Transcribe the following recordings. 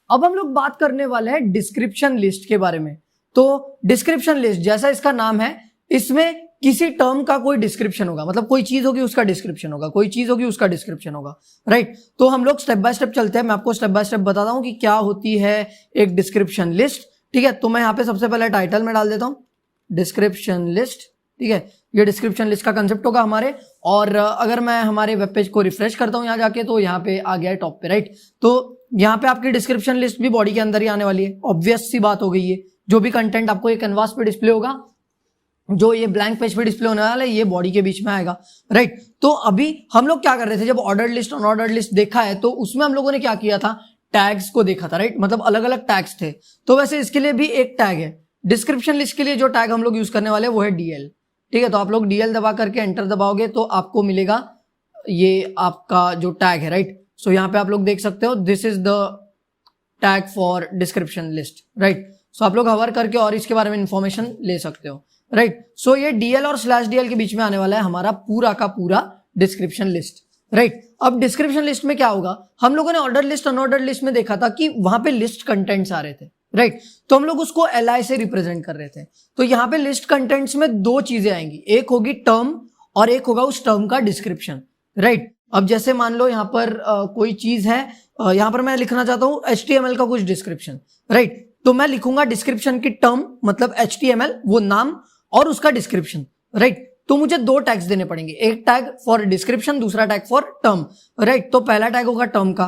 अब हम लोग बात करने वाले हैं डिस्क्रिप्शन लिस्ट के बारे में। तो डिस्क्रिप्शन लिस्ट जैसा इसका नाम है, इसमें किसी टर्म का कोई डिस्क्रिप्शन होगा, मतलब कोई चीज होगी उसका डिस्क्रिप्शन होगा, कोई चीज होगी उसका डिस्क्रिप्शन होगा, राइट। तो हम लोग स्टेप बाय स्टेप चलते हैं, मैं आपको स्टेप बाय स्टेप बताता हूं कि क्या होती है एक डिस्क्रिप्शन लिस्ट। ठीक है, तो मैं यहाँ पे सबसे पहले टाइटल में डाल देता हूं डिस्क्रिप्शन लिस्ट। ठीक है, ये डिस्क्रिप्शन लिस्ट का कंसेप्ट होगा हमारे। और अगर मैं हमारे वेब पेज को रिफ्रेश करता हूं यहाँ जाके, तो यहाँ पे आ गया है टॉप पे, राइट। तो यहाँ पे आपकी डिस्क्रिप्शन लिस्ट भी बॉडी के अंदर ही आने वाली है, ऑब्वियस सी बात हो गई है। जो भी कंटेंट आपको ये कैनवास पे डिस्प्ले होगा, जो ये ब्लैंक पेज पे डिस्प्ले होने वाला है, ये बॉडी के बीच में आएगा, राइट। तो अभी हम लोग क्या कर रहे थे, जब ऑर्डर लिस्ट अनऑर्डर्ड लिस्ट देखा है तो उसमें हम लोगों ने क्या किया था, टैग्स को देखा था, राइट। मतलब अलग अलग टैग्स थे। तो वैसे इसके लिए भी एक टैग है डिस्क्रिप्शन लिस्ट के लिए, जो टैग हम लोग यूज करने वाले हैं वो है डीएल। ठीक है, तो आप लोग डीएल दबा करके एंटर दबाओगे तो आपको मिलेगा ये आपका जो टैग है, राइट। सो यहाँ पे आप लोग देख सकते हो, this is the tag for description list, right. So आप लोग हवर करके और इसके बारे में इंफॉर्मेशन ले सकते हो, राइट। सो ये डीएल और /डीएल के बीच में आने वाला है हमारा पूरा का पूरा डिस्क्रिप्शन लिस्ट, राइट। अब डिस्क्रिप्शन लिस्ट में क्या होगा, हम लोगों ने ऑर्डर लिस्ट अनऑर्डर लिस्ट में देखा था कि वहां पे लिस्ट कंटेंट्स आ रहे थे, राइट। तो हम लोग उसको एलआई से रिप्रेजेंट कर रहे थे। तो यहाँ पे लिस्ट कंटेंट्स में दो चीजें आएंगी, एक होगी टर्म और एक होगा उस टर्म का डिस्क्रिप्शन, राइट। अब जैसे मान लो यहाँ पर कोई चीज है, यहाँ पर मैं लिखना चाहता हूँ HTML का कुछ डिस्क्रिप्शन, राइट। तो मैं लिखूंगा डिस्क्रिप्शन की टर्म मतलब HTML वो नाम और उसका डिस्क्रिप्शन, राइट। तो मुझे दो टैग्स देने पड़ेंगे, एक टैग फॉर डिस्क्रिप्शन, दूसरा टैग फॉर टर्म, राइट। तो पहला टैग होगा टर्म का,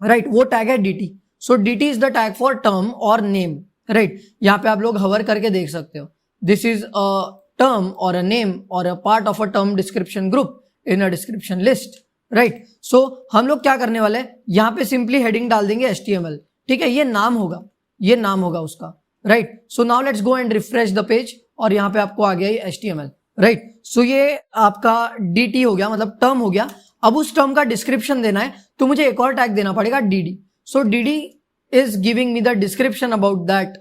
राइट, वो टैग है dt। So dt is the tag for term और नेम, राइट। यहाँ पे आप लोग हवर करके देख सकते हो, दिस इज अ टर्म और a name or a part of a term description group in a description list, right. So हम लोग क्या करने वाले हैं, यहाँ पे सिंपली हेडिंग डाल देंगे HTML। ठीक है, ये नाम होगा, ये नाम होगा उसका, right. So now let's go and refresh the page, और यहाँ पे आपको आ गया ये HTML, राइट। सो ये आपका dt हो गया, मतलब टर्म हो गया। अब उस टर्म का डिस्क्रिप्शन देना है तो मुझे एक और टैग देना पड़ेगा dd। So dd is giving me the description about that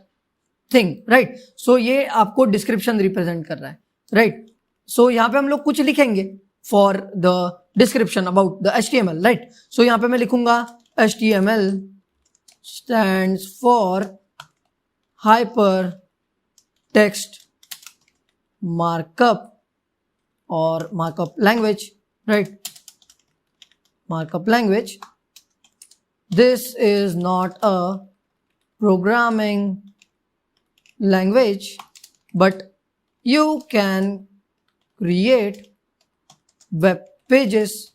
thing, right. So ये आपको डिस्क्रिप्शन रिप्रेजेंट कर रहा है, राइट। सो यहाँ पे हम लोग कुछ लिखेंगे for the description about the HTML, right. So यहाँ पे मैं लिखूंगा HTML stands for hypertext markup or markup language, right, markup language. This is not a programming language, but you can create web pages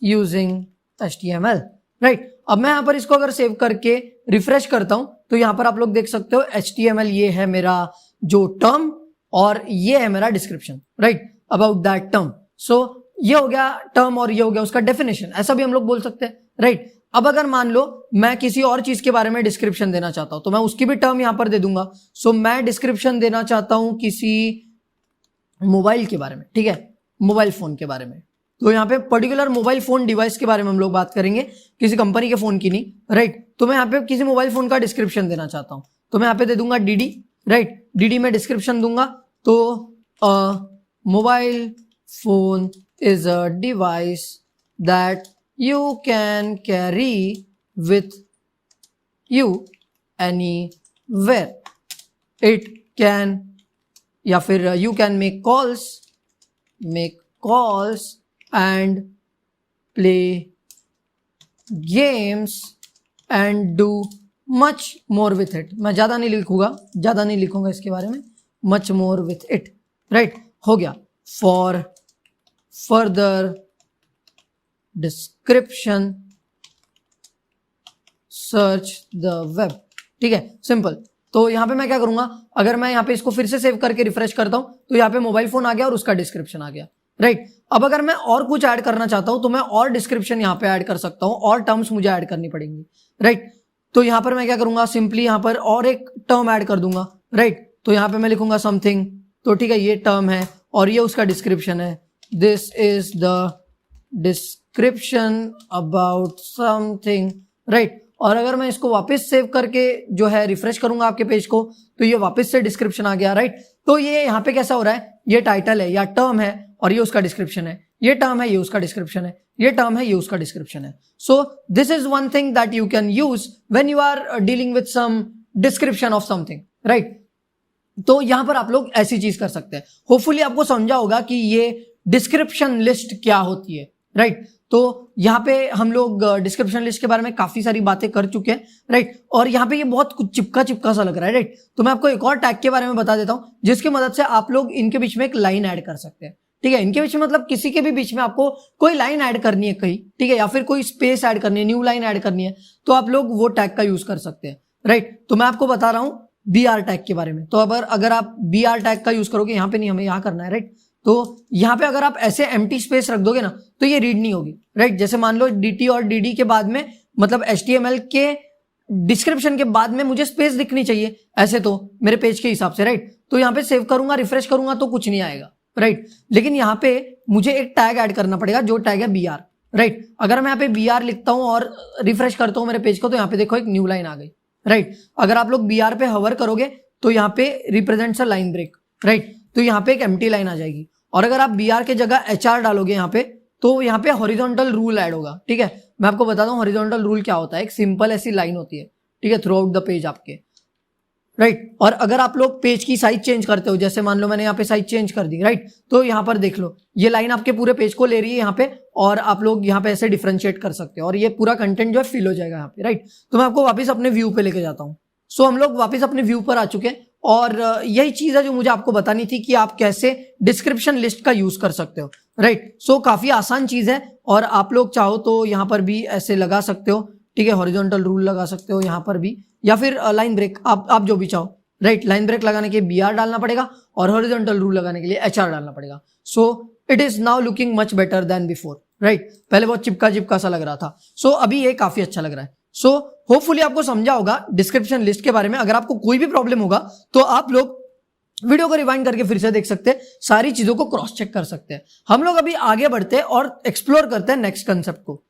using HTML, right. अब मैं यहाँ पर इसको अगर सेव करके रिफ्रेश करता हूं तो यहाँ पर आप लोग देख सकते हो HTML ये है मेरा जो टर्म और ये है मेरा description, right, about that term. So ये हो गया टर्म और ये हो गया उसका डेफिनेशन, ऐसा भी हम लोग बोल सकते हैं, राइट। अब अगर मान लो मैं किसी और चीज के बारे में डिस्क्रिप्शन देना चाहता हूं तो मैं उसकी भी टर्म यहाँ पर दे दूंगा। सो मैं डिस्क्रिप्शन देना चाहता हूं किसी मोबाइल के बारे में, ठीक है, मोबाइल फोन के बारे में। तो यहाँ पे पर्टिकुलर मोबाइल फोन डिवाइस के बारे में हम लोग बात करेंगे, किसी कंपनी के फोन की नहीं, राइट। तो मैं यहाँ पे किसी मोबाइल फोन का डिस्क्रिप्शन देना चाहता हूँ तो मैं यहाँ पे दे दूंगा dd, राइट। dd में डिस्क्रिप्शन दूंगा तो mobile phone is a device that you can carry with you anywhere, it can, या फिर you can make calls and play games and do much more with it. मैं ज्यादा नहीं लिखूंगा इसके बारे में, much more with it, right, हो गया। For further description search the web, ठीक है, सिंपल। तो यहाँ पे मैं क्या करूंगा, अगर मैं यहाँ पे इसको फिर से सेव करके रिफ्रेश करता हूं तो यहाँ पे मोबाइल फोन आ गया और उसका डिस्क्रिप्शन आ गया, राइट। अब अगर मैं और कुछ ऐड करना चाहता हूं तो मैं और डिस्क्रिप्शन यहाँ पे ऐड कर सकता हूं, और टर्म्स मुझे ऐड करनी पड़ेंगी, राइट। तो यहाँ पर मैं क्या करूंगा, सिंपली यहाँ पर और एक टर्म ऐड कर दूंगा, राइट। तो यहाँ पे मैं लिखूंगा समथिंग, तो ठीक है, ये टर्म है और ये उसका डिस्क्रिप्शन है, this is the description about something, right. और अगर मैं इसको वापस सेव करके जो है रिफ्रेश करूंगा आपके पेज को तो ये वापस से डिस्क्रिप्शन आ गया, राइट। तो ये यहाँ पे कैसा हो रहा है, ये टाइटल है या टर्म है और ये उसका डिस्क्रिप्शन है, ये टर्म है, ये उसका डिस्क्रिप्शन है, ये टर्म है, ये उसका डिस्क्रिप्शन है. So this is one thing that you can use when you are dealing with some description of something, right. तो यहां पर आप लोग ऐसी चीज कर सकते हैं. होपफुली आपको समझा होगा कि ये डिस्क्रिप्शन लिस्ट क्या होती है, राइट. तो यहाँ पे हम लोग डिस्क्रिप्शन लिस्ट के बारे में काफी सारी बातें कर चुके हैं, राइट. और यहाँ पे ये बहुत कुछ चिपका चिपका सा लग रहा है, राइट. तो मैं आपको एक और टैग के बारे में बता देता हूँ जिसकी मदद से आप लोग इनके बीच में एक लाइन ऐड कर सकते हैं. ठीक है, इनके बीच में मतलब किसी के भी बीच में आपको कोई लाइन ऐड करनी है कहीं, ठीक है, या फिर कोई स्पेस ऐड करनी है, न्यू लाइन ऐड करनी है, तो आप लोग वो टैग का यूज कर सकते हैं, राइट. तो मैं आपको बता रहा हूँ BR टैग के बारे में. तो अगर आप BR टैग का यूज करोगे, यहाँ पे नहीं, हमें यहाँ करना है, राइट. तो यहाँ पे अगर आप ऐसे एम्प्टी स्पेस रख दोगे ना तो ये रीड नहीं होगी, राइट. जैसे मान लो DT और DD के बाद में मतलब HTML के डिस्क्रिप्शन के बाद में मुझे स्पेस दिखनी चाहिए ऐसे तो मेरे पेज के हिसाब से, राइट. तो यहाँ पे सेव करूंगा, रिफ्रेश करूंगा तो कुछ नहीं आएगा, राइट. लेकिन यहाँ पे मुझे एक टैग ऐड करना पड़ेगा जो टैग है BR, राइट. अगर मैं यहाँ पे BR लिखता हूँ और रिफ्रेश करता हूँ मेरे पेज को तो यहाँ पे देखो एक न्यू लाइन आ गई, राइट. अगर आप लोग BR पे हवर करोगे तो यहाँ पे represents a line break, right. तो यहाँ पे एक एम्प्टी लाइन आ जाएगी. और अगर आप BR के जगह HR डालोगे यहाँ पे तो यहाँ पे हॉरिजॉन्टल रूल ऐड होगा, ठीक है. मैं आपको बताता हूँ हॉरिजॉन्टल रूल क्या होता है. एक सिंपल ऐसी लाइन होती है, ठीक है, थ्रू आउट द पेज आपके, राइट. और अगर आप लोग पेज की साइज चेंज करते हो, जैसे मान लो मैंने यहाँ पे साइज चेंज कर दी, राइट. तो यहाँ पर देख लो ये लाइन आपके पूरे पेज को ले रही है यहाँ पे, और आप लोग यहाँ पे ऐसे डिफरेंशिएट कर सकते हो और ये पूरा कंटेंट जो है फिल हो जाएगा यहाँ पे, राइट. तो मैं आपको वापस अपने व्यू पे लेके जाता हूँ. सो हम लोग वापस अपने व्यू पर आ चुके हैं और यही चीज है जो मुझे आपको बतानी थी कि आप कैसे डिस्क्रिप्शन लिस्ट का यूज कर सकते हो, राइट. सो काफी आसान चीज है और आप लोग चाहो तो यहाँ पर भी ऐसे लगा सकते हो, ठीक है. हॉरिजॉन्टल रूल लगा सकते हो यहाँ पर भी, या फिर लाइन ब्रेक, आप जो भी चाहो, राइट. लाइन ब्रेक लगाने के लिए BR डालना पड़ेगा और हॉरिजॉन्टल रूल लगाने के लिए HR डालना पड़ेगा. So it is now looking much better than before, right. पहले बहुत चिपका चिपका सा लग रहा था. सो अभी ये काफी अच्छा लग रहा है. सो होपफुली आपको समझा होगा डिस्क्रिप्शन लिस्ट के बारे में. अगर आपको कोई भी प्रॉब्लम होगा तो आप लोग वीडियो को रिवाइंड करके फिर से देख सकते हैं, सारी चीजों को क्रॉस चेक कर सकते हैं. हम लोग अभी आगे बढ़ते हैं और एक्सप्लोर करते हैं नेक्स्ट कंसेप्ट को.